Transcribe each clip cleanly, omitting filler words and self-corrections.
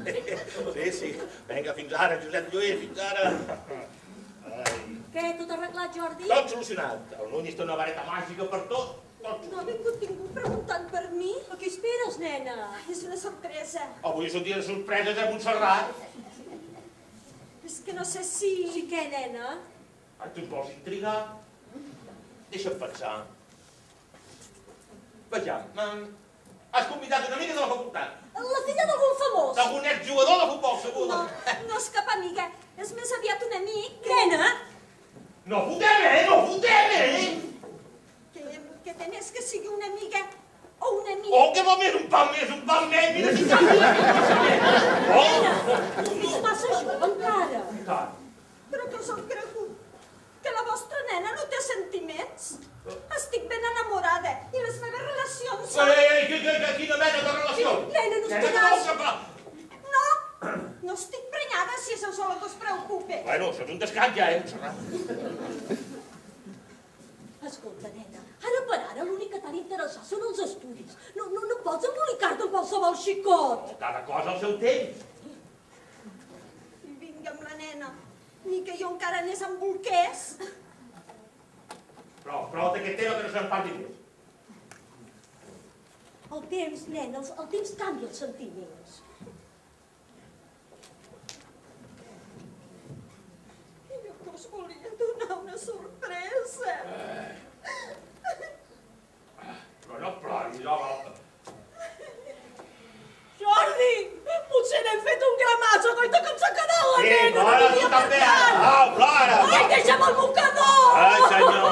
Sí. Vinga, fins ara, Josep Lluís, fins ara. Què, tot arreglat, Jordi? Tot solucionat. El Núñez té una vareta màgica per tot. No ha vingut ningú preguntant per mi? A què esperes, nena? És una sorpresa. Avui és un dia de sorpreses, Montserrat? És que no sé si... Sí, què, nena? Tu et vols intrigar? Deixa'm pensar. Vejam, has convidat una amiga de la facultat. La filla d'algun famós. D'algun exjugador de futbol, segur. No és cap amiga, és més aviat un amic. Nena? No fotem, Que té més que sigui una amiga o un amic. Oh, que va més, un pam més, mira si Nena, ets massa jove encara. Però que us heu cregut? Que la vostra nena no té sentiments? Estic ben enamorada i les meves relacions són... Quina mena de relació? Nena, no estic... No estic prenyada, si això és el que us preocupa. Bueno, això és un descant ja, Montserrat. Escolta, nena, ara per ara l'únic que t'ha d'interessar són els estudis. No pots embolicar-te amb qualsevol xicot. Cada cosa al seu temps. Vinga amb la nena, ni que jo encara anés amb bolquers. Prou d'aquest tema que no se'n parli més. El temps, nena, el temps canvia els sentiments. Jo que us volia donar una sorpresa. Però no ploris, home. Jordi, potser n'hem fet un gramazo, coita que ens ha quedat la Sí, nena. plora tu també. Plora. Ai, deixa'm el mocador. Ai, senyor.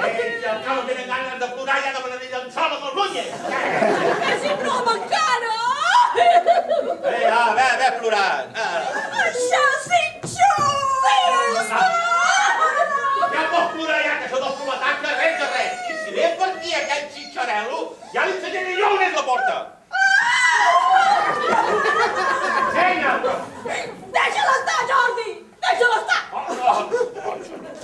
Ells al cap tenen ganes de plorar i ja demanen ell el sol amb el Núñez. És un home encara. Ve plorant. Això sí, xus! Ja pots plorar ja, que això del plomatatge, res de res. I si ve per aquí aquell xitxarel·lo, ja li ensenyaré jo on és la porta. Senya! Deixa-la estar, Jordi. Deixa-la estar.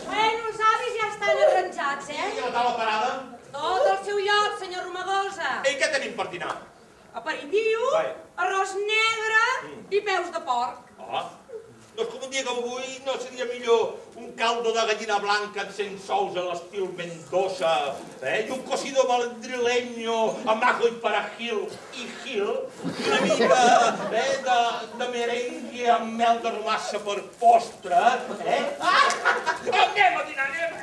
Bueno, els avis ja estan arranjats, I la taula parada? Tot al seu lloc, senyor Romagosa. I què tenim per dinar? Aperitiu, arròs negre i peus de porc. Doncs com un dia com avui no seria millor un caldo de gallina blanca sense ous a l'estil Mendoza i un cocido madrileño amb ajo i perejil i gil i una mica de merengue amb mel de romassa per postre, Anem a dinar, anem!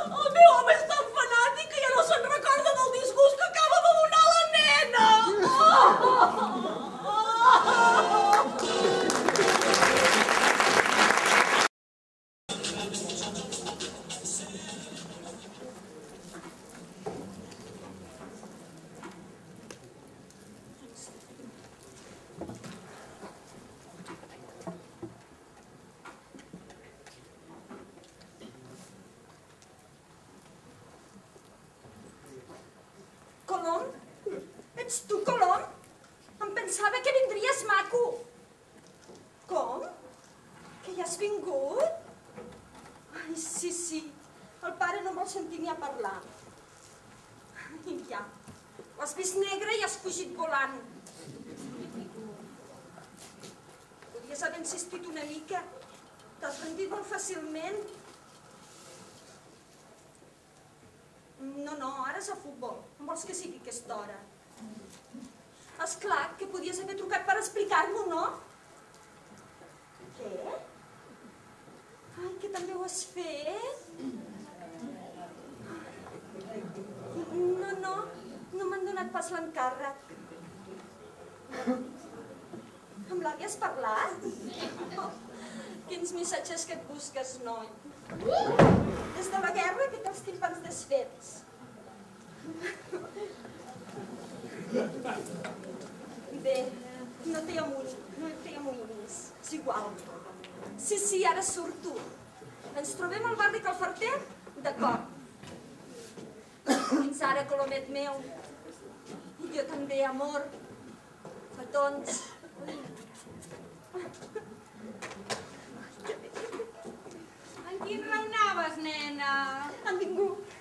El meu home és tan fanàtic que ja no se'n recorda del disgust que acaba de donar la nena! Colom? Ets tu, Colom? Em pensava que vindries maco. Com? Que ja has vingut? Ai, sí. El pare no vol sentir ni a parlar. I ja. Ho has vist negre i has fugit volant. Podries haver insistit una mica. T'has rendit molt fàcilment. No, ara és a futbol. No vols que sigui aquesta hora? Esclar, que podies haver trucat per explicar-m'ho, no? Què? Ai, que també ho has fet? No m'han donat pas l'encàrrec. Amb l'àvia has parlat? Oh, quins missatges que et busques, noi. Des de la guerra que té els timpans desfets. Bé, no t'hi amoïnis. És igual. Sí, ara surto. Ens trobem al barri Calfarter? D'acord. Fins ara, colomet meu. I jo també, amor. Petons. En quin raonaves, nena? Han vingut.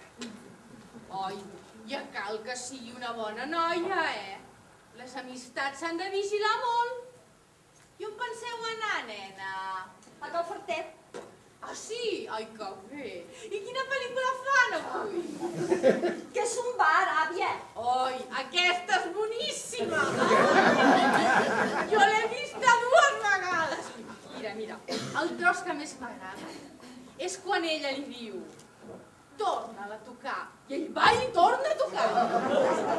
Oi, ja cal que sigui una bona noia, les amistats s'han de vigilar molt. I on penseu anar, nena? A Cal Fartet. Ah, sí? Ai, que bé. I quina pel·lícula fan avui? Que és un bar, àvia. Ai, aquesta és boníssima. Jo l'he vista 2 vegades. Mira, el tros que més m'agrada és quan ella li diu torna-la a tocar. I ell va i torna a tocar.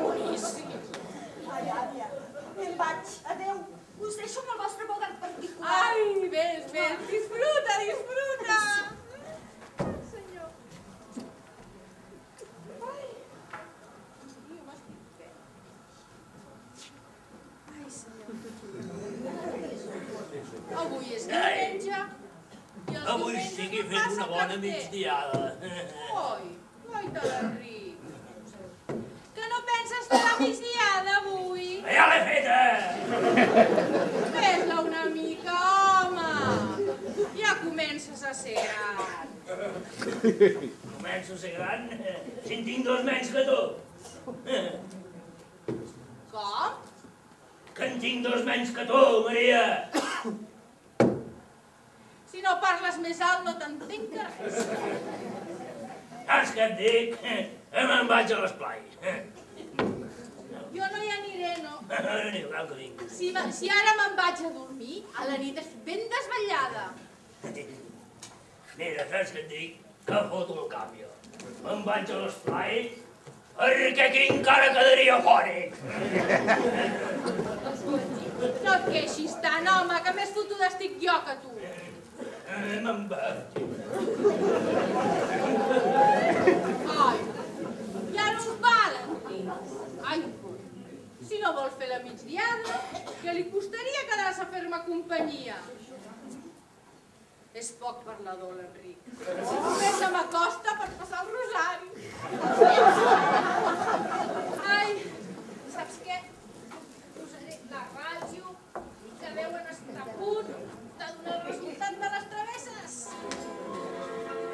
Boníssim. Ai, àvia, me'n vaig. Adéu. Us deixo amb el vostre bogart particular. Ai, ves, disfruta, disfruta. Senyor. Ai, jo m'estic bé. Ai, senyor. Avui és diumenge. Avui sí que he fet una bona migdiada. Ai, guaita l'Enric. Que no penses fer la migdiada avui? Ja l'he feta! Fes-la una mica, home! Ja comences a ser gran. Començo a ser gran si en tinc 2 menys que tu. Com? Que en tinc 2 menys que tu, Maria. Si no parles més alt no t'entenc res. Saps què et dic? Me'n vaig a l'esplai. Jo no hi aniré, no. Ni el que vinc. Si ara me'n vaig a dormir, a la nit estic ben desvetllada. Mira, saps què et dic? Que foto el canvi. Me'n vaig a l'esplai perquè aquí encara quedaria fora. No et queixis tant, home, que més fotuda estic jo que tu. Me'n vaig. Ai, ja no us val, Enric. Ai, si no vols fer la migdiada, que li costaria quedar-se a fer-me companyia. És poc parlador, l'Enric. Només se m'acosta per passar el rosari. Ai, saps què? Posaré la ràdio que deuen estar a punt de donar el resultat de les travesses.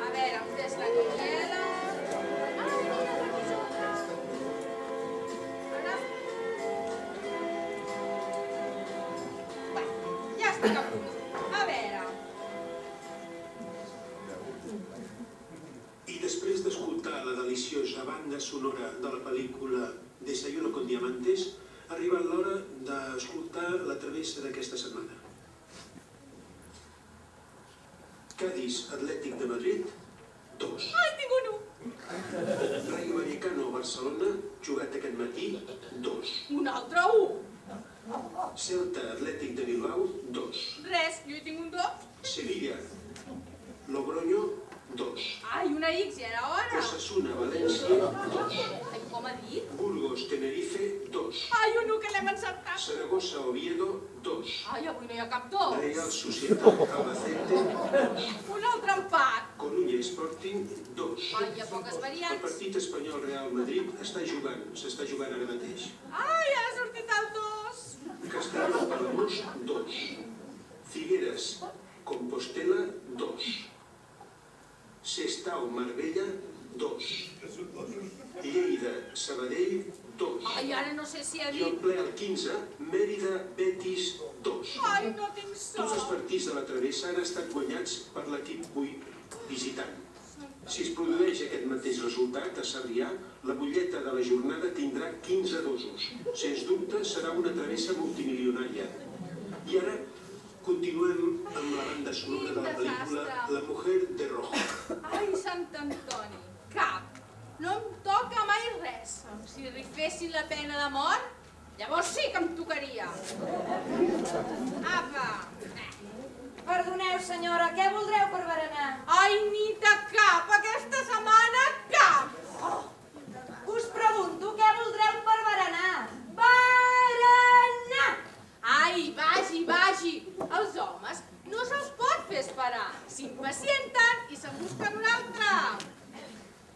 A veure, em fes la quiniela. Ja estic a punt. A veure. I després d'escoltar la deliciosa banda sonora de la pel·lícula Desayuno con Diamantes, ha arribat l'hora d'escoltar la travessa d'aquesta setmana. Cádiz Atlètic de Madrid, 2. Ai, tinc un 1. Rayo Vallecano Barcelona, jugat aquest matí, 2. Un altre 1. Celta Atlètic de Bilbao, 2. Res, jo hi tinc un 2. Sevilla Logroño, 2. Ai, una X, ja era hora. Osasuna València, 2. Ai, com ha dit? Burgos Tenerife, 2. Ai, un 1 que l'hem encertat. Saragossa Oviedo, 2. Ai, avui no hi ha cap 2. Real Societat Albacete, 2. Un altre empat. Coruña Sporting, 2. Ai, hi ha poques El variants. partit espanyol Real Madrid s'està jugant ara mateix. Ai, ha sortit el 2. Castelló Palamós, 2. Figueres Compostela, 2. Sestao Marbella, 2. Lleida Sabadell, 2. Ai, ara no sé si ha I el dit. ple al 15, Mèrida Betis, 2. Ai, no tinc Tots els sort. partits de la travessa han estat guanyats per l'equip visitant. Si es produeix aquest mateix resultat a Sarrià, la butlleta de la jornada tindrà 15 dosos. Sens dubte serà una travessa multimilionària. I ara continuem amb la banda sonora de la pel·lícula La Mujer de Rojo. Ai, Sant Antoni, cap. No em toca mai res. Si rifessin la pena de mort, llavors sí que em tocaria. Apa. Perdoneu, senyora, què voldreu per berenar? Ai, nita, cap. Aquesta setmana, cap. Us pregunto què voldreu per berenar. Berenar! Ai, vagi. Els homes no se'ls pot fer esperar. S'impacienten i se'n busquen un altre.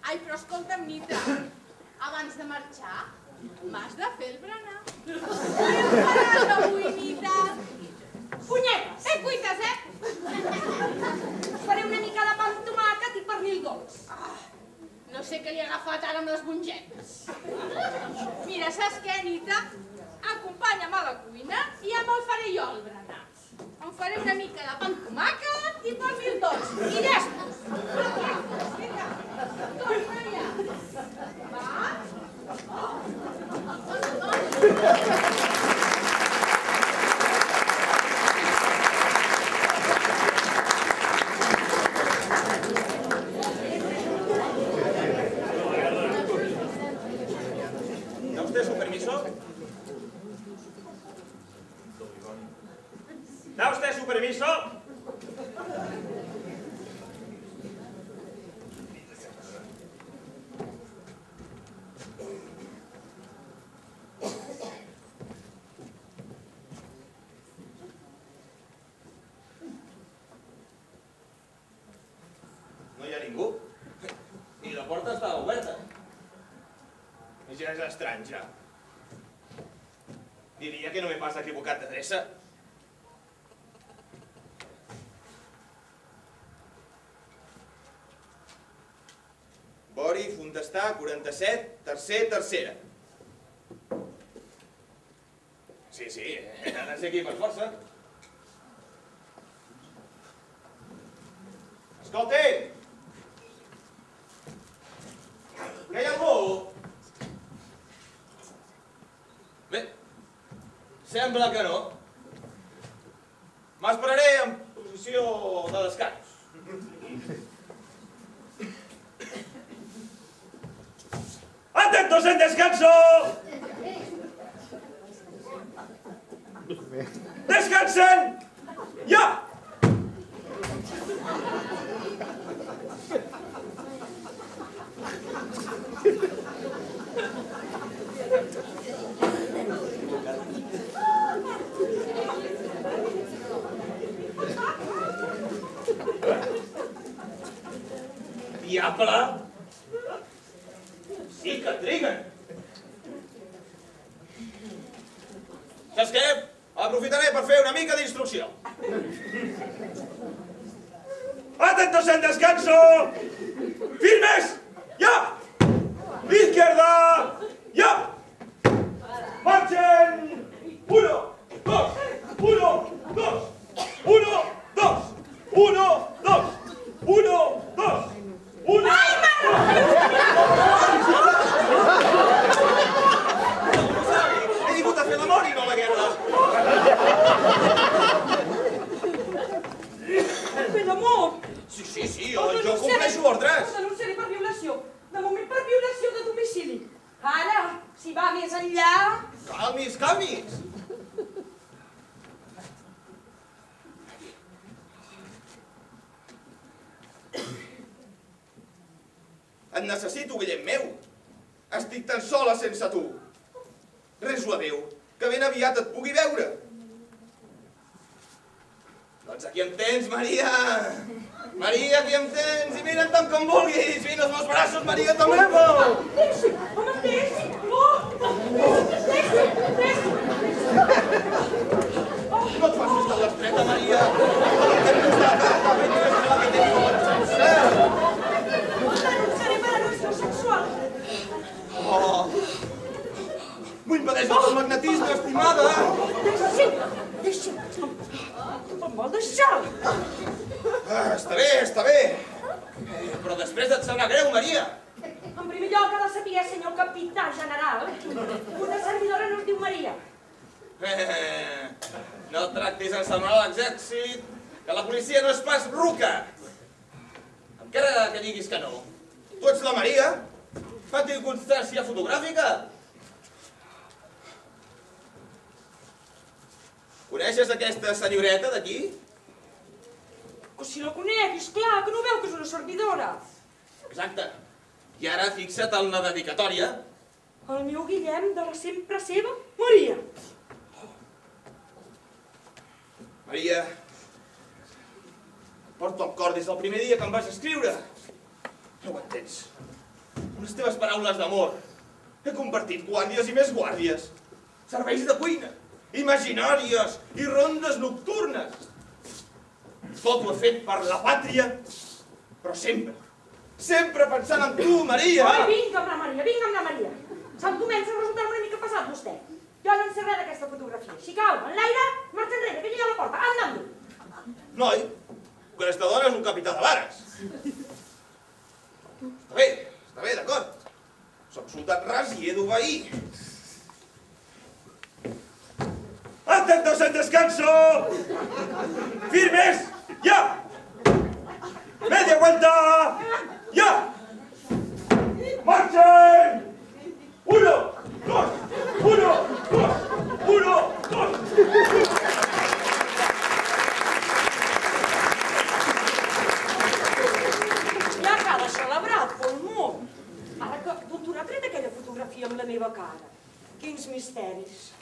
Ai, però escolta'm, nita, abans de marxar, m'has de fer el berenar. Què em faràs avui, nita? Punyetes! Cuites, Faré una mica de pa amb tomàquet i pernil dolç. No sé què li ha agafat ara amb les mongetes. Mira, saps què, Anita? Acompanya ¿Da usted su permiso? ¿Da usted su permiso? No hi ha ningú. I la porta estava oberta. Ja és estrany, ja. Diria que no m'he pas equivocat d'adreça. Bori, Fontestà, 47, tercera. Sí, he de ser aquí per força. Escolti! Que hi ha algú? Bé, sembla que no. M'esperaré en posició de descans. ¡Atentos en descanso! ¡Descansen! ¡Ya! Diable! Sí que triguen! Saps què? Aprofitaré per fer una mica d'instrucció. Atentos en descanso! Firmes! ¡Ya! Izquierda! ¡Ya! ¡Marchen! 1, 2, 1, 2, 1, 2, 1, 2, 1, 2, 1... ¡Ai, he vingut a fer l'amor i no la guerra. Fer l'amor? Sí, jo compleixo ordres. El denunciaré per violació. De moment per violació de domicili. Ara, si va més enllà... Calmis! Et necessito, Guillem meu. Estic tan sola sense tu. Reso a Déu, que ben aviat et pugui veure. Doncs aquí em tens, Maria. Maria, aquí em tens. I vine tant com vulguis. Vine als meus braços, Maria, t'amemo. Deixi, home, deixi. No et facis de l'estreta, Maria. El que em costat està ben més que la que tens com et sencer. Denunciaré per agressió sexual. Oh! M'ho impedeix el magnetisme, estimada! Deixi. Em vol deixar? Està bé. Però després et serà greu, Maria. En primer lloc, ha de saber, senyor capità general, una servidora no es diu Maria. No tractis en semblar l'exèrcit, que la policia no és pas ruca. Encara que diguis que no. Tu ets la Maria? Fa tinc constància fotogràfica? Coneixes aquesta senyoreta d'aquí? Que si la conec, esclar, que no veu que és una servidora. Exacte. I ara fixa't en la dedicatòria. El meu Guillem de la sempre seva Maria. Maria, porto el cor des del primer dia que em vas escriure. No ho entens. Les teves paraules d'amor. He compartit guàrdies i més guàrdies. Serveis de cuina, imaginàries i rondes nocturnes. Tot ho he fet per la pàtria, però sempre pensant en tu, Maria. Ai, vinga amb la Maria. Se'm comença a resultar una mica passat, vostè. Jo no en sé res d'aquesta fotografia. Si cau, en l'aire, marxa enrere, que llega a la porta. Anda'm. Noi, aquesta dona és un capità de vares. Està bé, d'acord. Soc soldat ras i he d'obeir. Atentos en descanso. Firmes. Ya. Media vuelta. Ya. Marchen. 1, 2, 1, 2, 1, 2. Ja cal celebrar el pulmó. Ara que doctor ha tret aquella fotografia amb la meva cara. Quins misteris.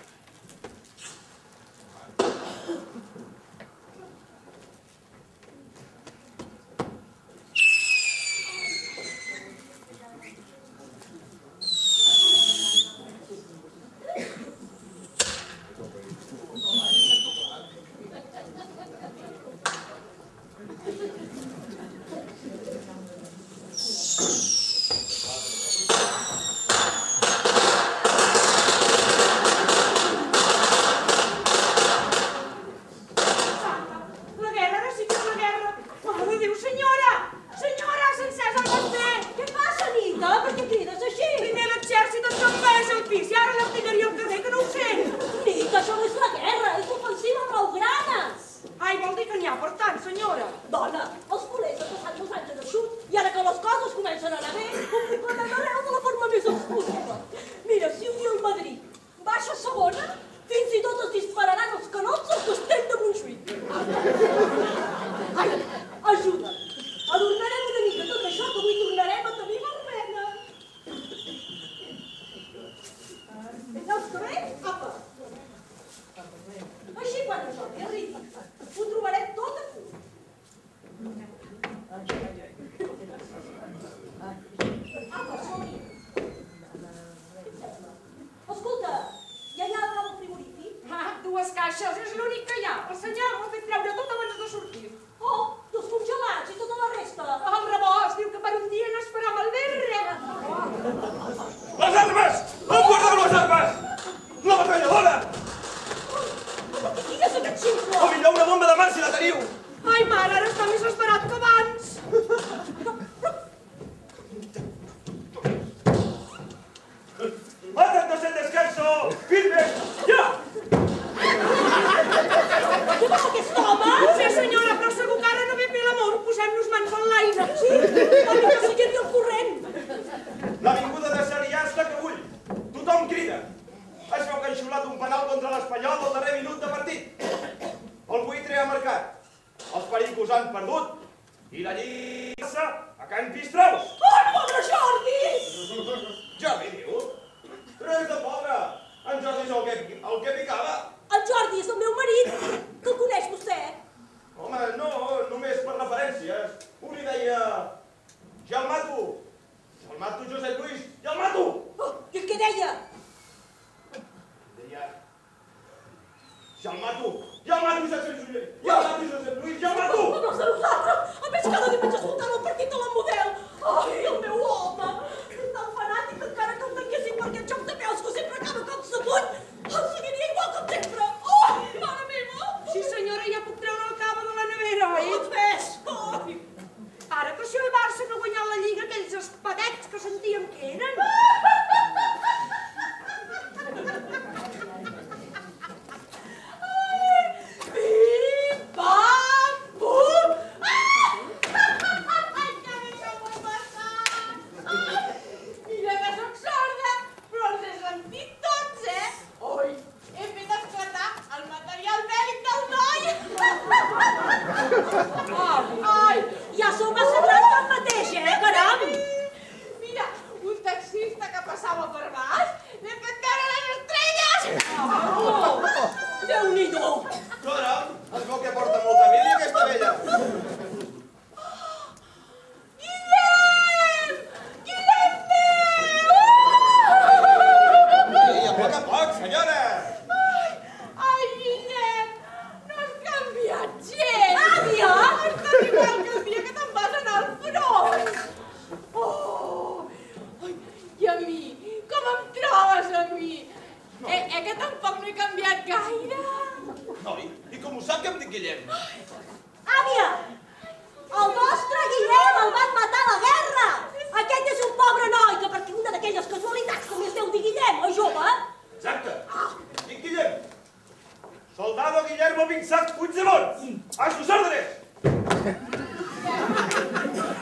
Soldado Guillermo Vinsac Puigdemont, a sus órdenes.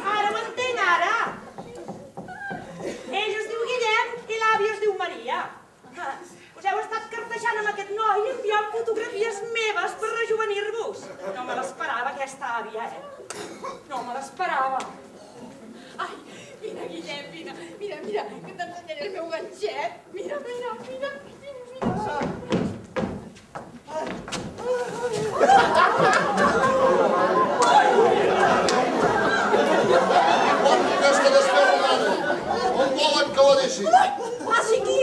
Ara ho entenc, ara. Ell es diu Guillem i l'àvia es diu Maria. Us heu estat cartejant amb aquest noi i enviant fotografies meves per rejuvenir-vos. No me l'esperava, aquesta àvia, No me l'esperava. Ai, mira, Guillem, mira, que t'ensenyaré el meu ganxet. Mira. Aquesta desferrada, on volen que la deixi? Passi aquí!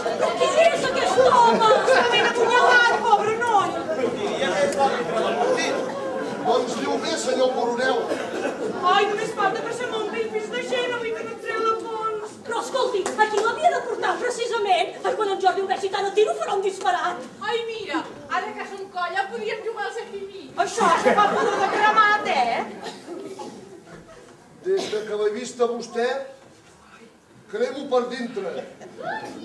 Però qui és aquest home? Està ben apunyalat, pobre noi. Doncs diu bé, senyor coronel. Ai, només falta que se m'ompli el pis de gent, avui que no et treu la fons. Però escolti, aquí l'havia de portar precisament. Quan en Jordi ho vegi tant a tiro farà un disparat. Ai, mira, ara que som colla podríem jugar al sacrimi. Això és que fa pudor de cremat, Des que l'he vist a vostè, cremo per dintre.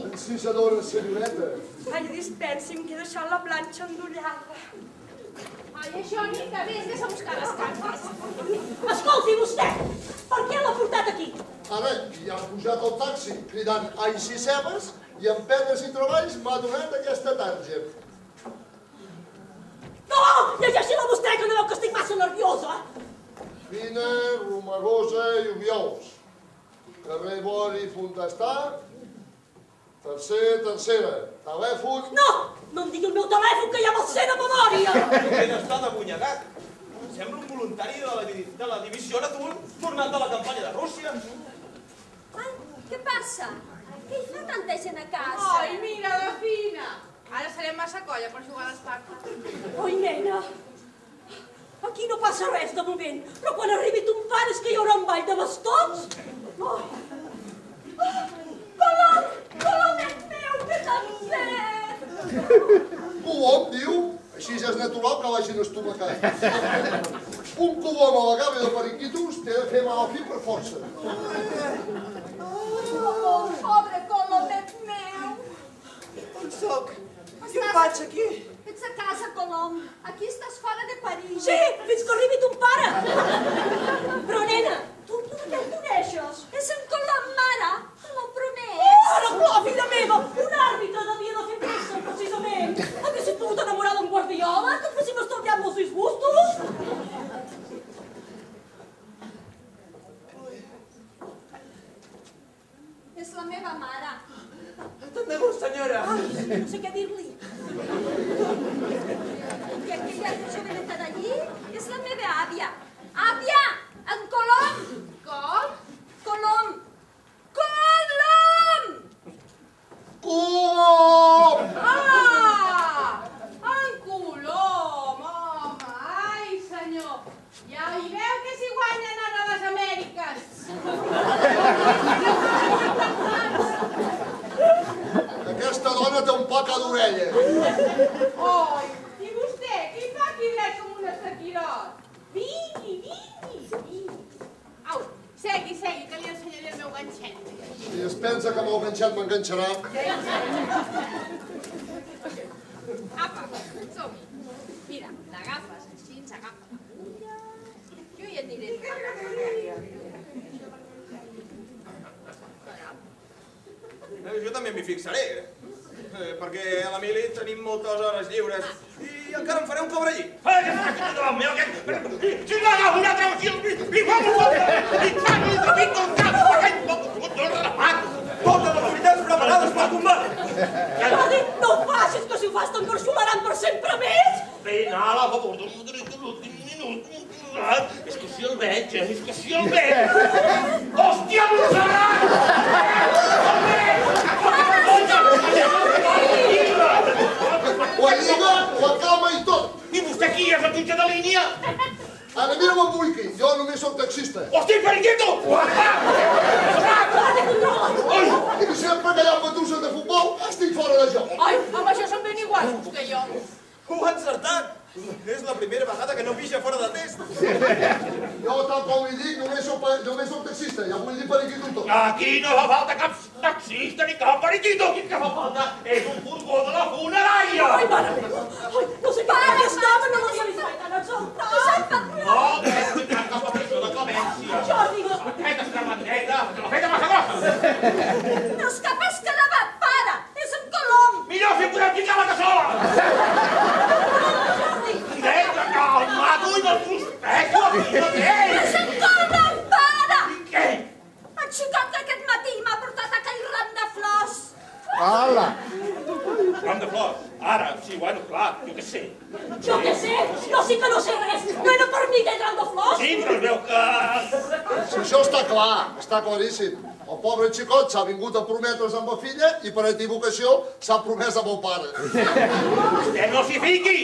Encisadora, senyoreta. Ai, dispensi'm, que he deixat la planxa endollada. Ai, això, Anita, vés a buscar les cartes. Escolti, vostè, per què l'ha portat aquí? Ara, ja ha pujat al taxi cridant ai si cebes i amb penes i treballs m'ha donat aquesta targeta. No! Llegeixi-la vostè, que no veu que estic massa nerviosa. Fina, Romagosa i Obiols. Carrer Bori, Fontestà. Tercera. Telèfon... No! No em digui el meu telèfon, que ja me'l sé de memòria! Ben està d'abunyagat. Sembla un voluntari de la divisió Atul tornant de la campanya de Rússia. Ai, què passa? Què hi fa tanta gent a casa? Ai, mira, la Fina. Ara serem massa colla per jugar a les cartes. Oi, nena, aquí no passa res de moment, però quan arribi ton pare és que hi haurà un ball de bastons. Ai. Colomet meu, què t'han fet? Colom, diu? Així ja és natural que l'hagin estomacat. Un colom a la gàbia de periquitos té de fer mal fi per força. Oh, pobre Colomet meu. On soc? Què faig aquí? Ets a casa, Colom. Aquí estàs fora de perill. Sí, fins que arribi ton pare. Però, nena, tu de què el coneixes? És en Colom, mare. Te l'ho promès. Oh, la filla meva! Un àrbitre devia de fer pressa, precisament. Haguessis pogut enamorar d'un guardiola, que et féssim estalviar molts disgustos. És la meva mare. També vos, senyora. No sé què dir-li. I aquella joveneta d'allí és la meva àvia. Àvia! En Colom! Com? Colom! Colom! Colom! Ah! En Colom, home! Ai, senyor! Ja hi veu que s'hi guanyen ara les Amèriques! Aquesta dona té un pa cada orella. Oi! I vostè, qui fa aquí dret com un estaquirot? Vingui! Au, segui, que li ensenyaré el meu ganxet. Si es pensa que amb el ganxet m'enganxarà... Apa, som-hi. Mira, l'agafes així, ens agafa l'agulla. Jo hi aniré. Jo també m'hi fixaré, perquè a la mili tenim moltes hores lliures i encara em faré un cobrellit. Si l'agafo una altra opció, li fa un cop, li fa un trepit d'un cap, aquell poc no el remato. Totes les unitats preparades per combat. Va dir, no ho facis, que si ho fas t'engarxolaran per sempre més. Peinala, a favor del dret de l'últim minut. És que si el veig, és que si el veig. Hòstia, Montserrat! La lliga, la calma i tot. I vostè qui és, el jutge de línia? Ara mira'm el Buiqui, jo només soc taxista. Hosti, periquito! I sempre que hi ha batuses de futbol, estic fora de joc. Ai, amb això som ben iguals, vostè i jo. Ho ha encertat. És la primera vegada que no pixa fora de test. Jo, tal com li dic, només soc taxista, ja vull dir periquito tot. Aquí no fa falta cap taxista ni cap periquito. Aquí el que fa falta és un furgó de la funerària. Ai, mare meva! Ai, sí, bueno, clar, jo què sé. Jo què sé? Jo sí que no sé res. No era per mi aquell ram de flors? Sí, però es veu que... Si això està clar, està claríssim. El pobre xicot s'ha vingut a prometre's amb la filla i per equivocació s'ha promès amb el pare. Vostè no s'hi fiqui!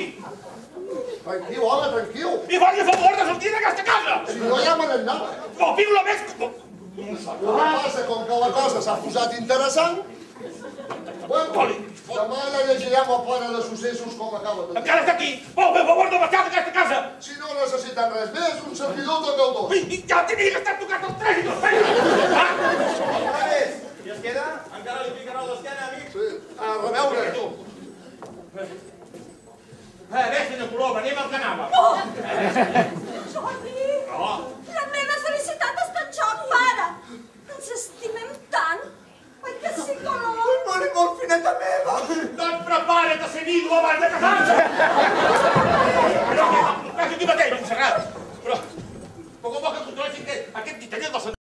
Tranquil, home, tranquil. I faci el favor de sortir d'aquesta casa! Si no ja me n'anava. No, piula més... El que passa, com que la cosa s'ha posat interessant, bueno, demà ja llegirem el pare de successos com acaba tot. Encara està aquí! Vol fer favor de marxar d'aquesta casa! Si no necessiten res més, un servidor també el dos. I ja tenia que estar tocant els tres i dos feines! I es queda? Encara li picarà l'esquena, amic? Sí, a reveure. Bé, senyor Colom, anem al que anava. Jordi, No. la meva felicitat està en joc, pare. Ens estimem tant. Oi que sí, Colom? Mare, molt fineta meva. Doncs prepara't a ser vidu abans de casar-se! Però que aquí mateix, Montserrat. Però com vol que controlessin que aquest titeller del senyor